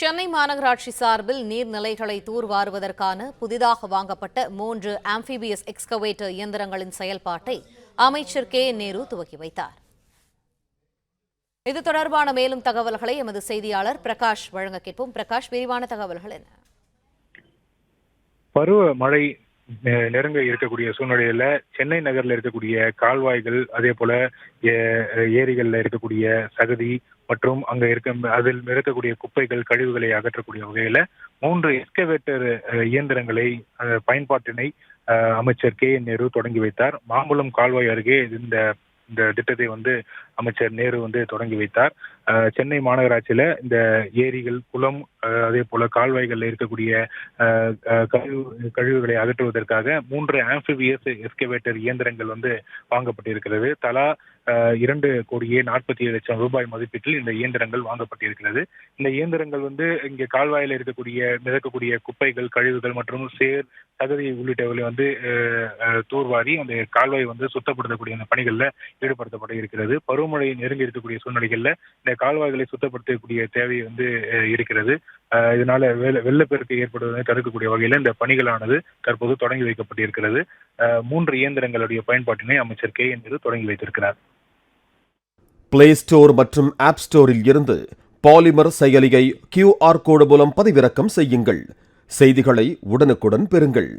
சென்னை மாநகராட்சி சார்பில் நீர்நிலைகளை தூர்வாருவதற்கான புதிதாக வாங்கப்பட்ட 3 ஆம்பிபியஸ் எக்ஸ்கவேட்டர் இயந்திரங்களின் செயல்பாட்டை அமைச்சர் கே. நேரு துவக்கி வைத்தார். இது தொடர்பான மேலும் தகவல்களை எமது செய்தியாளர் பிரகாஷ் வழங்க கேட்போம். பிரகாஷ், விரிவான தகவல்கள் என்ன? பருவ மழை நெருங்க இருக்கக்கூடிய சூழ்நிலையில சென்னை நகர்ல இருக்கக்கூடிய கால்வாய்கள், அதே போல ஏரிகள்ல இருக்கக்கூடிய சகதி மற்றும் அங்க அதில் இருக்கக்கூடிய குப்பைகள், கழிவுகளை அகற்றக்கூடிய வகையில 3 எக்ஸ்கவேட்டர் இயந்திரங்களை பயன்பாட்டினை அமைச்சர் கே. நேரு தொடங்கி வைத்தார். மாம்பழம் கால்வாய் அருகே இந்த திட்டத்தை அமைச்சர் நேரு தொடங்கி வைத்தார். சென்னை மாநகராட்சியில இந்த ஏரிகள், குளம், அதே போல கால்வாய்கள்ல இருக்கக்கூடிய கழிவுகளை அகற்றுவதற்காக 3 ஆம்பிபியஸ் எக்ஸ்கவேட்டர் இயந்திரங்கள் வாங்கப்பட்டிருக்கிறது. தலா 2,47,00,000 ரூபாய் மதிப்பீட்டில் இந்த இயந்திரங்கள் வாங்கப்பட்டிருக்கிறது. இந்த இயந்திரங்கள் இங்க கால்வாயில மிதக்கக்கூடிய குப்பைகள், கழிவுகள் மற்றும் சேர், சகதி உள்ளிட்டவர்களை தூர்வாரி அந்த கால்வாய் சுத்தப்படுத்தக்கூடிய அந்த பணிகள்ல ஈடுபடுத்தப்பட இருக்கிறது. பருவமழை நெருங்கி இருக்கக்கூடிய சூழ்நிலைகள்ல இந்த கால்வாய்களை சுத்தப்படுத்தக்கூடிய தேவை இருக்கிறது. இதனால வெள்ளப்பெருக்கு ஏற்படுவதை தடுக்கக்கூடிய வகையில இந்த பணிகளானது தற்போது தொடங்கி வைக்கப்பட்டிருக்கிறது. 3 இயந்திரங்களுடைய பயன்பாட்டினை அமைச்சர் கே. நேரு தொடங்கி வைத்திருக்கிறார். பிளே ஸ்டோர் மற்றும் ஆப் ஸ்டோரில் இருந்து பாலிமர் செயலியை QR கோடு மூலம் பதிவிறக்கம் செய்யுங்கள். செய்திகளை உடனுக்குடன் பெறுங்கள்.